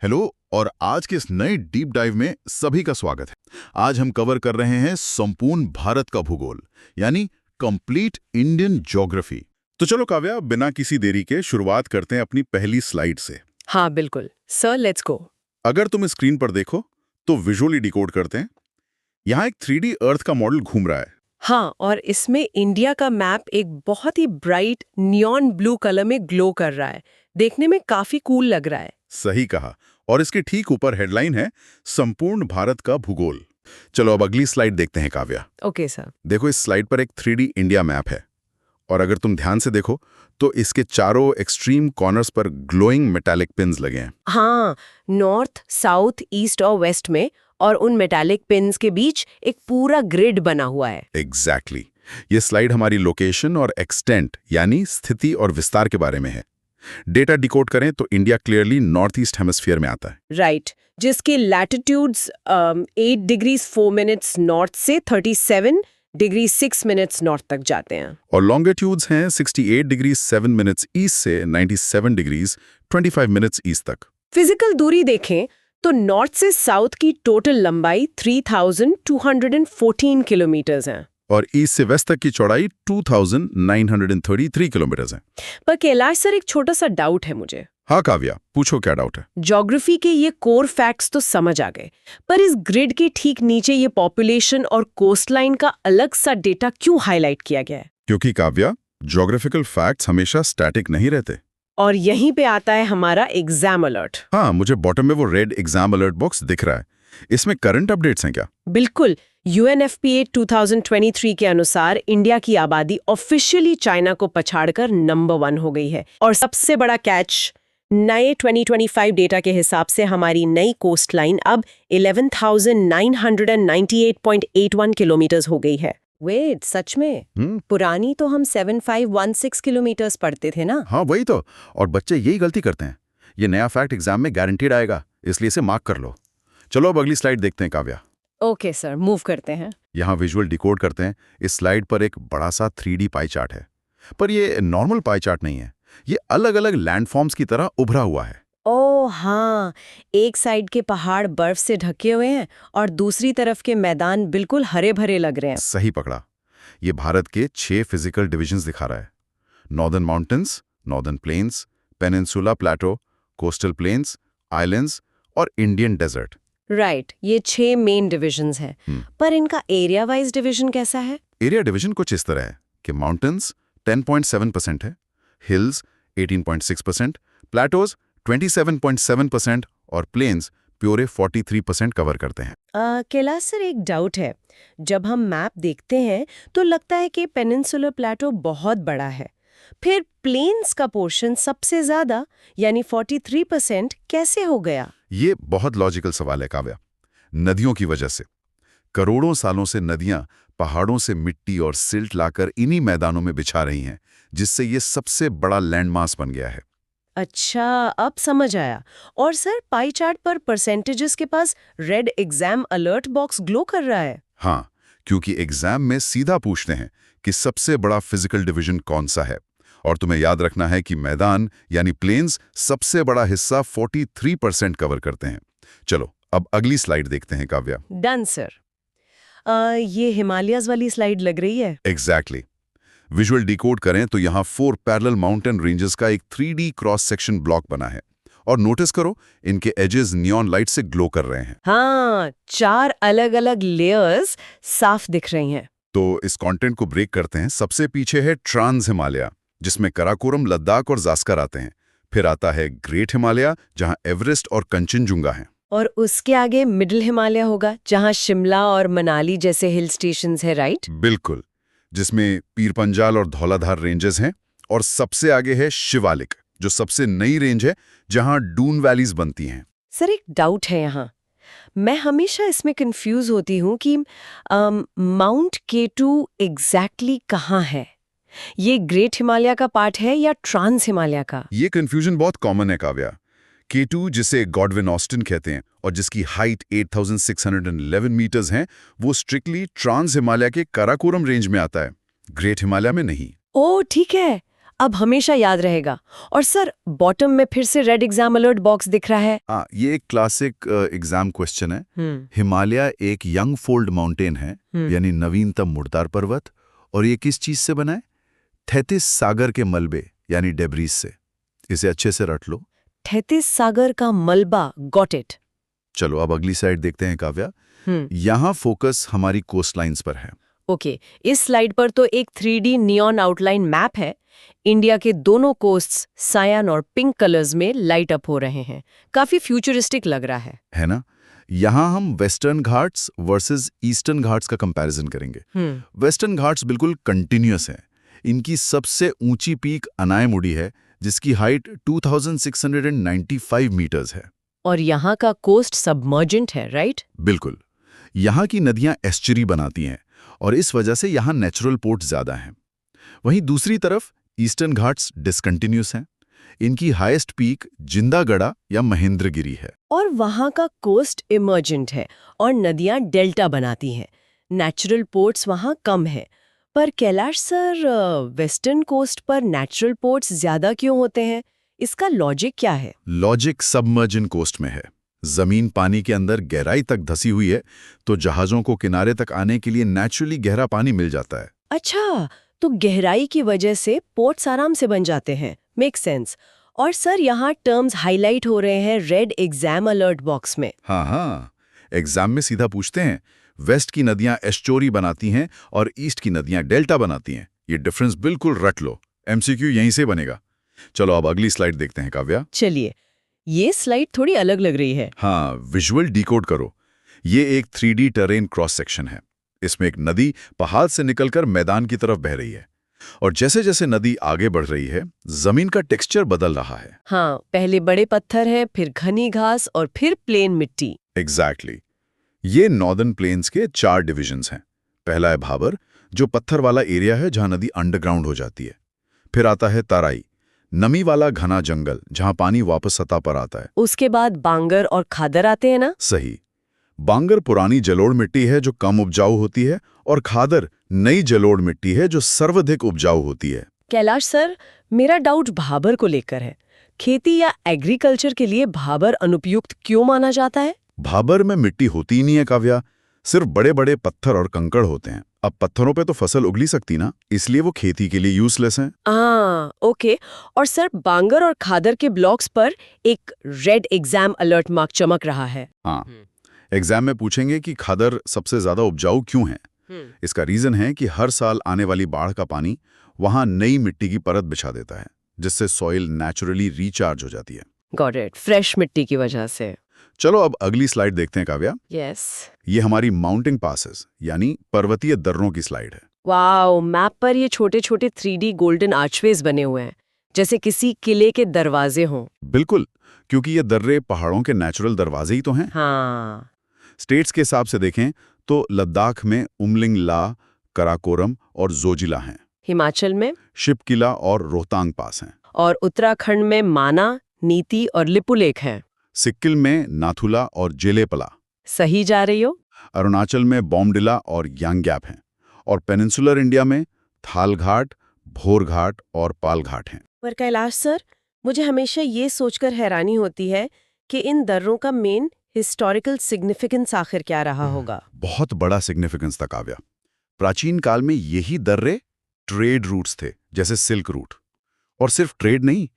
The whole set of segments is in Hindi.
हेलो और आज के इस नए डीप डाइव में सभी का स्वागत है। आज हम कवर कर रहे हैं संपूर्ण भारत का भूगोल, यानी कंप्लीट इंडियन ज्योग्राफी। तो चलो काव्या, बिना किसी देरी के शुरुआत करते हैं अपनी पहली स्लाइड से। हाँ बिल्कुल सर, लेट्स गो। अगर तुम स्क्रीन पर देखो तो विजुअली डिकोड करते हैं। यहाँ एक 3D अर्थ का मॉडल घूम रहा है। हाँ, और इसमें इंडिया का मैप एक बहुत ही ब्राइट नियॉन ब्लू कलर में ग्लो कर रहा है। देखने में काफी कूल लग रहा है। सही कहा। और इसके ठीक ऊपर हेडलाइन है संपूर्ण भारत का भूगोल। चलो अब अगली स्लाइड देखते हैं काव्या। Okay sir. देखो, इस स्लाइड पर एक 3D इंडिया मैप है और अगर तुम ध्यान से देखो तो इसके चारों एक्सट्रीम कॉर्नर्स पर ग्लोइंग मेटालिक पिन्स लगे हैं। हाँ, नॉर्थ, साउथ, ईस्ट और वेस्ट में, और उन मेटालिक पिन्स के बीच एक पूरा ग्रिड बना हुआ है। एग्जैक्टली। ये स्लाइड हमारी लोकेशन और एक्सटेंट यानी स्थिति और विस्तार के बारे में है। डेटा डिकोड करें तो India clearly north east hemisphere में आता है। राइट, जिसके लैटिट्यूड्स 8 डिग्रीज 4 मिनट्स नॉर्थ से 37 डिग्री 6 मिनट्स नॉर्थ तक जाते हैं। और लॉन्गिट्यूड्स हैं 68 डिग्रीज 7 मिनट्स ईस्ट से 97 डिग्रीज 25 मिनट्स ईस्ट तक। फिजिकल दूरी देखें तो नॉर्थ से साउथ की टोटल लंबाई 3214 किलोमीटर्स है, और ईस्ट से वेस्ट तक की चौड़ाई 2933 किलोमीटर्स है। पर कैलाश सर, एक छोटा सा डाउट है मुझे। हाँ काव्या, पूछो क्या डाउट है। ज्योग्राफी के ये कोर फैक्ट्स तो समझ आ गए, पर इस ग्रिड के ठीक नीचे ये पॉपुलेशन और कोस्टलाइन का अलग सा डेटा क्यों हाईलाइट किया गया है? क्योंकि काव्या, ज्योग्राफिकल फैक्ट्स हमेशा स्टैटिक नहीं रहते। और यहीं पे आता है हमारा एग्जाम अलर्ट। हाँ, मुझे बॉटम में वो रेड एग्जाम अलर्ट बॉक्स दिख रहा है। इसमें करंट अपडेट्स हैं क्या? बिल्कुल। UNFPA 2023 के अनुसार इंडिया की आबादी ऑफिशियली चाइना को पछाड़कर नंबर 1 हो गई है। और सबसे बड़ा कैच, नए 2025 डेटा के हिसाब से हमारी नई कोस्ट लाइन अब 11,998.81 किलोमीटर्स हो गई है। वेट, सच में? पुरानी तो हम 7516 किलोमीटर्स पढ़ते थे ना। हाँ वही तो, और बच्चे यही गलती करते हैं। ये नया फैक्ट एग्जाम में गारंटीड आएगा, इसलिए इसे मार्क कर लो। चलो अब अगली स्लाइड देखते हैं काव्या। ओके सर, मूव करते हैं। यहाँ विजुअल डिकोड करते हैं। इस स्लाइड पर एक बड़ा सा 3D पाई चार्ट है, पर ये नॉर्मल पाई चार्ट नहीं है। ये अलग अलग लैंडफॉर्म्स की तरह उभरा हुआ है। ओह हाँ, एक साइड के पहाड़ बर्फ से ढके हुए हैं और दूसरी तरफ के मैदान बिल्कुल हरे भरे लग रहे हैं। सही पकड़ा। ये भारत के 6 फिजिकल डिविजन्स दिखा रहा है। Northern mountains, northern plains, peninsula plateau, coastal plains, islands और इंडियन डेजर्ट। राइट, ये 6 मेन डिविजन्स हैं। पर इनका एरिया वाइज डिवीजन कैसा है? एरिया डिवीजन कुछ इस तरह है कि माउंटेन्स 10.7% है, हिल्स 18.6%, प्लेटोज 27.7% और प्लेन्स प्योरे 43% कवर करते हैं। कैलाश सर, एक डाउट है। जब हम मैप देखते हैं तो लगता है कि पेनिनसुलर प्लेटो बहुत बड़ा है, फिर प्लेन्स का पोर्शन सबसे ज्यादा यानी 43% कैसे हो गया? ये बहुत लॉजिकल सवाल है काव्या। नदियों की वजह से। करोड़ों सालों से नदियां पहाड़ों से मिट्टी और सिल्ट लाकर इन्हीं मैदानों में बिछा रही हैं, जिससे ये सबसे बड़ा लैंडमास बन गया है। अच्छा, अब समझ आया। और सर, पाई चार्ट पर परसेंटेजेस के पास red exam alert box glow कर रहा है। हाँ, क्योंकि एग्जाम में सीधा पूछते हैं कि सबसे बड़ा फिजिकल डिवीजन कौन सा है, और तुम्हें याद रखना है कि मैदान यानी प्लेन्स सबसे बड़ा हिस्सा 43% कवर करते हैं। चलो अब अगली स्लाइड देखते हैं काव्या। Done sir. ये हिमालयस वाली स्लाइड लग रही है। एग्जैक्टली। विजुअल डिकोड करें तो यहाँ 4 पैरेलल माउंटेन रेंजेस का एक 3D क्रॉस सेक्शन ब्लॉक बना है, और नोटिस करो इनके एजेस नियॉन लाइट से ग्लो कर रहे हैं। हाँ, 4 अलग अलग लेयर्स साफ दिख रही हैं। तो इस कंटेंट को ब्रेक करते हैं। सबसे पीछे है ट्रांस हिमालय, जिसमें कराकोरम, लद्दाख और जास्कर आते हैं। फिर आता है ग्रेट हिमालय, जहां एवरेस्ट और कंचनजुंगा हैं। और उसके आगे मिडिल हिमालय होगा, जहाँ शिमला और मनाली जैसे हिल स्टेशंस है, राइट? बिल्कुल, जिसमें पीर पंजाल और धौलाधार रेंजेस हैं। और सबसे आगे है शिवालिक, जो सबसे नई रेंज है, जहां डून वैलीज बनती हैं। सर, एक डाउट है यहाँ। मैं हमेशा इसमें कंफ्यूज होती हूँ कि माउंट केटू एग्जैक्टली कहाँ है? ये ग्रेट हिमालय का पार्ट है या ट्रांस हिमालय का? ये कंफ्यूजन बहुत कॉमन है काव्या। केटू, जिसे गॉडविन ऑस्टिन कहते हैं और जिसकी हाइट 8611 मीटर्स है, वो स्ट्रिक्टली ट्रांस हिमालय के काराकोरम रेंज में आता है, ग्रेट हिमालय में नहीं। ओह ठीक है, अब हमेशा याद रहेगा। और सर बॉटम में फिर से रेड एग्जाम अलर्ट बॉक्स दिख रहा है। हाँ, ये एक क्लासिक एग्जाम क्वेश्चन है। हिमालय एक यंग फोल्ड माउंटेन है, यानी नवीनतम मुर्दार पर्वत, और ये किस चीज से बना है? थेथिस सागर के मलबे यानी डेब्रीज से। इसे अच्छे से रट लो। थेथिस सागर का मलबा, गॉट इट। चलो अब अगली साइड देखते हैं काव्या। यहाँ फोकस हमारी कोस्ट लाइन्स पर है। ओके, इस स्लाइड पर तो एक 3D नियॉन आउटलाइन मैप है। इंडिया के दोनों कोस्ट्स सायन और पिंक कलर्स में लाइट अप हो रहे हैं। काफी फ्यूचरिस्टिक लग रहा है ना? यहाँ हम western Ghats versus eastern Ghats का कंपैरिजन करेंगे। वेस्टर्न घाट्स बिल्कुल कंटिन्यूअस है। इनकी सबसे ऊंची पीक अनायमुड़ी है, जिसकी हाइट 2695 मीटर्स है। और यहाँ का कोस्ट सबमर्जेंट है, राइट? बिल्कुल। यहाँ की नदियां एस्चुरी बनाती हैं और इस वजह से यहाँ नेचुरल पोर्ट ज्यादा हैं। वहीं दूसरी तरफ ईस्टर्न घाट्स डिसकंटिन्यूअस हैं। इनकी हाईएस्ट पीक जिंदागढ़ा या महेंद्रगिरी है। और वहाँ का कोस्ट इमर्जेंट है और नदियाँ डेल्टा बनाती हैं। नेचुरल पोर्ट्स वहाँ कम है। पर कैलाश सर, वेस्टर्न कोस्ट पर नेचुरल पोर्ट्स ज्यादा क्यों होते हैं? इसका लॉजिक क्या है? लॉजिक सबमर्जन कोस्ट में है। जमीन पानी के अंदर गहराई तक धसी हुई है, तो जहाजों को किनारे तक आने के लिए नेचुरली गहरा पानी मिल जाता है। अच्छा, तो गहराई की वजह से पोर्ट्स आराम से बन जाते हैं। Make sense. और सर यहाँ टर्म्स हाईलाइट हो रहे हैं रेड एग्जाम अलर्ट बॉक्स में। हाँ, एग्जाम में सीधा पूछते हैं, वेस्ट की नदियां एस्चुरी बनाती हैं और ईस्ट की नदियां डेल्टा बनाती हैं। ये डिफरेंस बिल्कुल रट लो, एमसीक्यू यहीं से बनेगा। चलो अब अगली स्लाइड देखते हैं काव्या। चलिए, ये स्लाइड थोड़ी अलग लग रही है। हाँ, विजुअल डिकोड करो। ये एक 3D टेरेन क्रॉस सेक्शन है। इसमें एक नदी पहाड़ से निकलकर मैदान की तरफ बह रही है, और जैसे जैसे नदी आगे बढ़ रही है, जमीन का टेक्सचर बदल रहा है। हाँ, पहले बड़े पत्थर है, फिर घनी घास और फिर प्लेन मिट्टी। एग्जैक्टली। ये नॉर्दर्न प्लेन्स के 4 डिविजन्स हैं। पहला है भाबर, जो पत्थर वाला एरिया है जहां नदी अंडरग्राउंड हो जाती है। फिर आता है तराई, नमी वाला घना जंगल जहां पानी वापस सतह पर आता है। उसके बाद बांगर और खादर आते हैं ना? सही। बांगर पुरानी जलोढ़ मिट्टी है जो कम उपजाऊ होती है, और खादर नई जलोढ़ मिट्टी है जो सर्वाधिक उपजाऊ होती है। कैलाश सर, मेरा डाउट भाबर को लेकर है। खेती या एग्रीकल्चर के लिए भाबर अनुपयुक्त क्यों माना जाता है? भाबर में मिट्टी होती ही नहीं है काव्या, सिर्फ बड़े बड़े पत्थर और कंकड़ होते हैं। अब पत्थरों पे तो फसल उगली सकती ना, इसलिए वो खेती के लिए यूजलेस हैं। ओके। और सर, बांगर और खादर के ब्लॉक्स पर एक रेड एग्जाम अलर्ट मार्क चमक रहा है। हाँ, एग्जाम में पूछेंगे कि खादर सबसे ज्यादा उपजाऊ क्यों है। इसका रीजन है कि हर साल आने वाली बाढ़ का पानी वहां नई मिट्टी की परत बिछा देता है, जिससे सॉइल नेचुरली रिचार्ज हो जाती है। गॉट इट, फ्रेश मिट्टी की वजह से। चलो अब अगली स्लाइड देखते हैं काव्या। यस। ये हमारी माउंटेन पासेस यानी पर्वतीय दर्रों की स्लाइड है। वाओ, मैप पर ये छोटे छोटे 3D गोल्डन आर्चवेज बने हुए हैं, जैसे किसी किले के दरवाजे हों। बिल्कुल, क्योंकि ये दर्रे पहाड़ों के नेचुरल दरवाजे ही तो हैं। हाँ। स्टेट्स के हिसाब से देखें तो लद्दाख में उमलिंग ला, कराकोरम और जोजिला हैं। हिमाचल में शिपकिला और रोहतांग पास हैं। और उत्तराखंड में माना, नीति और लिपुलेख हैं। सिक्किम में नाथुला और जेलेपला। सही जा रही हो? अरुणाचल में बॉमडिला और यांगग्याप हैं, और पेनिनसुलर इंडिया में थालघाट, भोरघाट और पालघाट हैं। पर कैलाश सर, मुझे हमेशा ये सोचकर हैरानी होती है कि इन दर्रों का मेन हिस्टोरिकल सिग्निफिकेंस आखिर क्या रहा होगा। बहुत बड़ा सिग्निफिकेंस था काव्या। प्राचीन काल में यही दर्रे ट्रेड रूट्स थे, जैसे सिल्क रूट। और सिर्फ ट्रेड नहीं,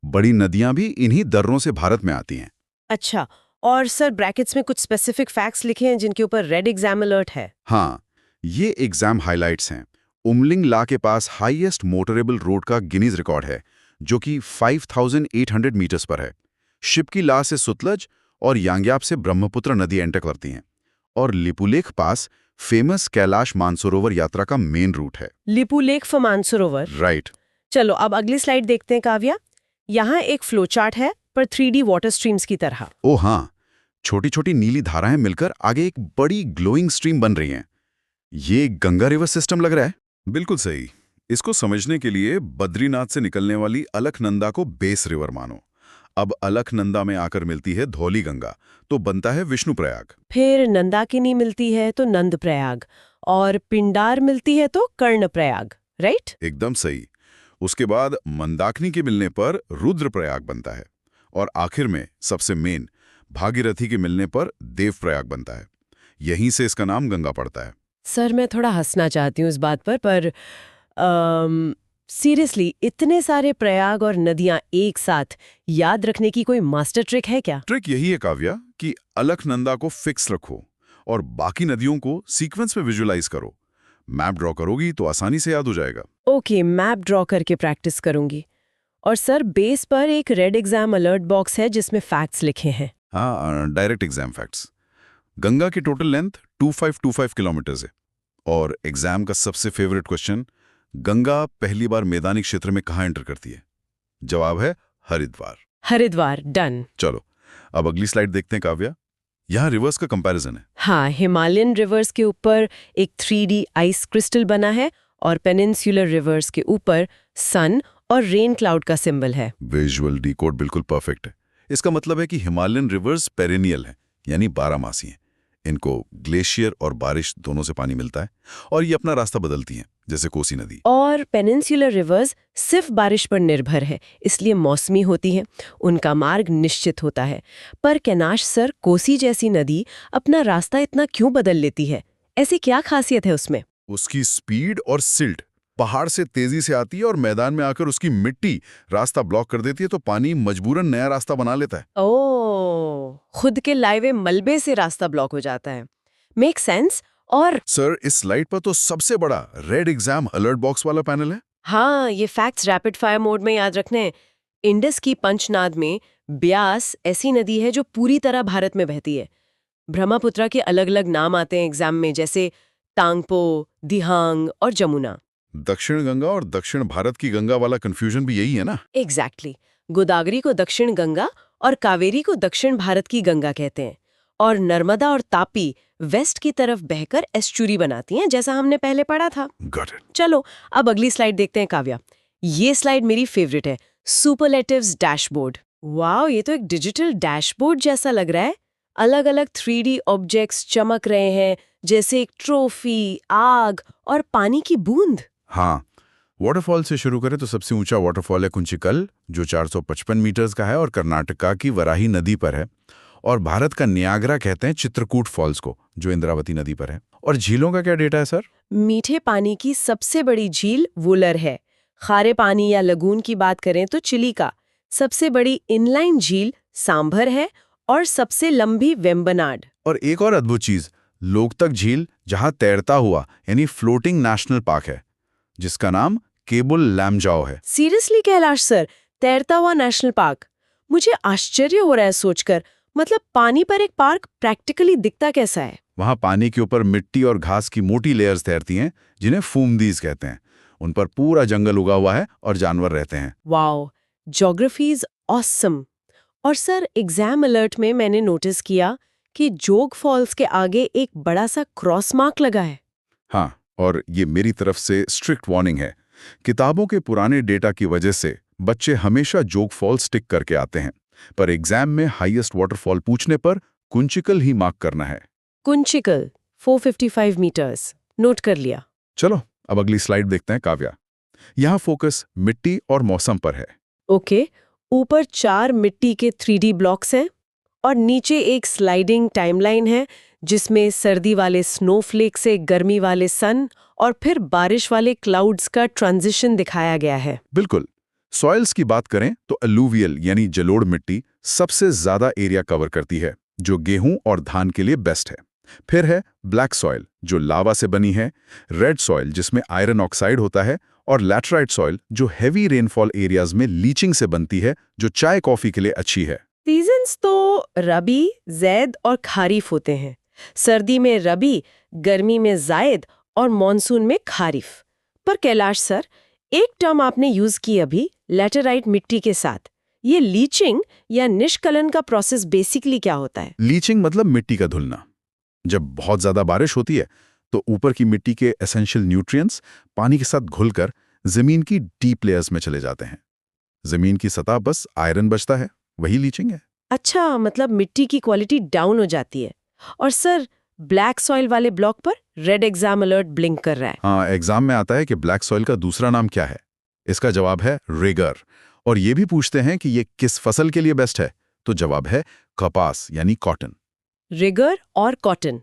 बड़ी नदियां भी इन्हीं दर्रों से भारत में आती हैं। अच्छा, और सर ब्रैकेट्स में कुछ स्पेसिफिक फैक्ट्स लिखे हैं जिनके ऊपर रेड एग्जाम अलर्ट है। हाँ, ये एग्जाम हाइलाइट्स हैं। उमलिंग ला के पास हाईएस्ट मोटरेबल रोड का गिनीज रिकॉर्ड है, जो कि 5800 मीटर्स पर है। शिपकी ला से सुतलज और यांग्याप से ब्रह्मपुत्र नदी एंटर करती हैं। और लिपुलेख पास फेमस कैलाश मानसरोवर यात्रा का मेन रूट है। Lipulekh for Mansarovar, right. चलो अब अगली स्लाइड देखते हैं काव्या। यहाँ एक फ्लो चार्ट है, पर 3D वाटर स्ट्रीम्स की तरह। ओ हाँ, छोटी छोटी नीली धाराएं मिलकर आगे एक बड़ी ग्लोइंग स्ट्रीम बन रही हैं। ये गंगा रिवर सिस्टम लग रहा है। बिल्कुल सही। इसको समझने के लिए बद्रीनाथ से निकलने वाली अलकनंदा को बेस रिवर मानो। अब अलकनंदा में आकर मिलती है धौली गंगा, तो बनता है विष्णुप्रयाग। फिर नंदाकिनी मिलती है तो नंदप्रयाग, और पिंडार मिलती है तो कर्णप्रयाग, राइट? एकदम सही। उसके बाद मंदाकिनी के मिलने पर रुद्रप्रयाग बनता है और आखिर में सबसे मेन भागीरथी के मिलने पर देवप्रयाग बनता है। यहीं से इसका नाम गंगा पड़ता है। सर मैं थोड़ा हंसना चाहती हूँ इस बात पर सीरियसली इतने सारे प्रयाग और नदियां एक साथ याद रखने की कोई मास्टर ट्रिक है क्या? ट्रिक यही है काव्या कि अलकनंदा को फिक्स रखो और बाकी नदियों को सीक्वेंस में विजुअलाइज करो। मैप ड्रॉ करोगी तो आसानी से याद हो जाएगा। ओके, मैप ड्रॉ करके प्रैक्टिस करूंगी। और सर बेस पर एक रेड एग्जाम अलर्ट बॉक्स है जिसमें फैक्ट्स लिखे हैं। हाँ, डायरेक्ट एग्जाम फैक्ट्स। गंगा की टोटल लेंथ 2525 किलोमीटर्स है और एग्जाम का सबसे फेवरेट क्वेश्चन, गंगा पहली बार मैदानी क्षेत्र में कहाँ एंटर करती है? जवाब है हरिद्वार। हरिद्वार, डन। चलो अब अगली स्लाइड देखते हैं काव्या। यहाँ रिवर्स का कंपैरिजन है। हाँ, हिमालयन रिवर्स के ऊपर एक 3D आइस क्रिस्टल बना है और पेनिनसुलर रिवर्स के ऊपर सन और रेन क्लाउड का सिंबल है। विजुअल डिकोड बिल्कुल परफेक्ट है। इसका मतलब है कि हिमालयन रिवर्स पेरेनियल है, यानी 12 मासी हैं। इनको ग्लेशियर और बारिश दोनों से पानी मिलता है और ये अपना रास्ता बदलती हैं, जैसे कोसी नदी। और पेनिनसुलर रिवर्स सिर्फ बारिश पर निर्भर है, इसलिए मौसमी होती हैं। उनका मार्ग निश्चित होता है। पर कैलाश सर, कोसी जैसी नदी अपना रास्ता इतना क्यों बदल लेती है? ऐसी क्या खासियत है उसमें? उसकी स्पीड और सिल्ट पहाड़ से तेजी से आती है और मैदान में आकर उसकी मिट्टी रास्ता ब्लॉक कर देती है, तो पानी मजबूरन नया रास्ता बना लेता है। ओह, खुद के लाए हुए मलबे से रास्ता ब्लॉक हो जाता है। Make sense. और सर इस स्लाइड पर तो सबसे बड़ा रेड एग्जाम अलर्ट बॉक्स वाला पैनल है। हाँ, ये फैक्ट्स रैपिड फायर मोड में याद रखने हैं। इंडस की पंचनाद में ब्यास ऐसी नदी है जो पूरी तरह भारत में बहती है। ब्रह्मपुत्र के अलग अलग नाम आते हैं एग्जाम में, जैसे तांगपो, दिहांग और जमुना। दक्षिण गंगा और दक्षिण भारत की गंगा वाला कंफ्यूजन भी यही है ना? एग्जैक्टली। गोदावरी को दक्षिण गंगा और कावेरी को दक्षिण भारत की गंगा कहते हैं। और नर्मदा और तापी वेस्ट की तरफ बहकर एस्चुरी बनाती हैं, जैसा हमने पहले पढ़ा था। Got it. चलो अब अगली स्लाइड देखते हैं काव्या। ये स्लाइड मेरी फेवरेट है, सुपरलेटिव्स डैशबोर्ड। वाओ, ये तो एक डिजिटल डैशबोर्ड जैसा लग रहा है। अलग अलग 3D ऑब्जेक्ट्स चमक रहे हैं, जैसे एक ट्रॉफी, आग और पानी की बूंद। हाँ, वाटरफॉल से शुरू करें तो सबसे ऊंचा वाटरफॉल है कुंचिकल, जो 455 मीटर्स का है और कर्नाटका की वराही नदी पर है। और भारत का नियाग्रा कहते हैं चित्रकूट फॉल्स को, जो इंद्रावती नदी पर है। और झीलों का क्या डेटा है सर? मीठे पानी की सबसे बड़ी झील वुलर है। खारे पानी या लगून की बात करें तो चिलिका। सबसे बड़ी इनलाइन झील सांभर है और सबसे लंबी वेम्बनाड। और एक और अद्भुत चीज, लोकतक झील, जहां तैरता हुआ यानी फ्लोटिंग नेशनल पार्क है, जिसका नाम केबुल लैमजाओ है। सीरियसली कैलाश सर, तैरता हुआ नेशनल पार्क? मुझे आश्चर्य हो रहा है सोचकर। मतलब पानी पर एक पार्क प्रैक्टिकली दिखता कैसा है? वहां पानी के ऊपर मिट्टी और घास की मोटी लेयर्स तैरती हैं, जिन्हें फूमदीज कहते हैं। उन पर पूरा जंगल उगा हुआ है और जानवर रहते हैं। Wow, geography is awesome. और सर एग्जाम अलर्ट में मैंने नोटिस किया कि जोग फॉल्स के आगे एक बड़ा सा क्रॉस मार्क लगा है। हाँ, और ये मेरी तरफ से स्ट्रिक्ट वार्निंग है। किताबों के पुराने डेटा की वजह से बच्चे हमेशा जोग फॉल्स टिक करके आते हैं, पर एग्जाम में हाईएस्ट वाटरफॉल पूछने पर कुंचिकल ही मार्क करना है। कुंचिकल 455 मीटर्स, नोट कर लिया। चलो अब अगली स्लाइड देखते हैं काव्या। यहाँ फोकस मिट्टी और मौसम पर है। ओके, ऊपर 4 मिट्टी के 3D ब्लॉक्स हैं और नीचे एक स्लाइडिंग टाइमलाइन है जिसमें सर्दी वाले स्नोफ्लेक से गर्मी वाले सन और फिर बारिश वाले क्लाउड्स का ट्रांजिशन दिखाया गया है। बिल्कुल। सॉइल्स की बात करें तो अलूवियल यानी जलोढ़ मिट्टी सबसे ज्यादा एरिया कवर करती है, जो गेहूं और धान के लिए बेस्ट है। फिर है ब्लैक सॉइल, जो लावा से बनी है, रेड सॉइल जिसमें आयरन ऑक्साइड होता है, और लैटराइट सॉइल जो हैवी रेनफॉल एरियाज में लीचिंग से बनती है, जो चाय कॉफी के लिए अच्छी है। सीजन्स तो रबी, जैद और खारिफ होते हैं। सर्दी में रबी, गर्मी में जायद और मॉनसून में खारिफ। पर कैलाश सर, एक टर्म आपने यूज की अभी, लैटेराइट मिट्टी के साथ। ये लीचिंग या निष्कलन का प्रोसेस बेसिकली क्या होता है? लीचिंग मतलब मिट्टी का धुलना। जब बहुत ज्यादा बारिश होती है तो ऊपर की मिट्टी के एसेंशियल न्यूट्रिएंट्स पानी के साथ घुलकर जमीन की डीप लेयर्स में चले जाते हैं। जमीन की सतह बस आयरन बचता है, वही लीचिंग है। अच्छा, मतलब मिट्टी की क्वालिटी डाउन हो जाती है। और सर, ब्लैक सॉइल वाले ब्लॉक पर रेड एग्जाम अलर्ट ब्लिंक कर रहा है। हाँ, एग्जाम में आता है कि ब्लैक सॉइल का दूसरा नाम क्या है? इसका जवाब है रिगर। और ये भी पूछते हैं कि ये किस फसल के लिए बेस्ट है, तो जवाब है कपास यानी कॉटन। रिगर और कॉटन,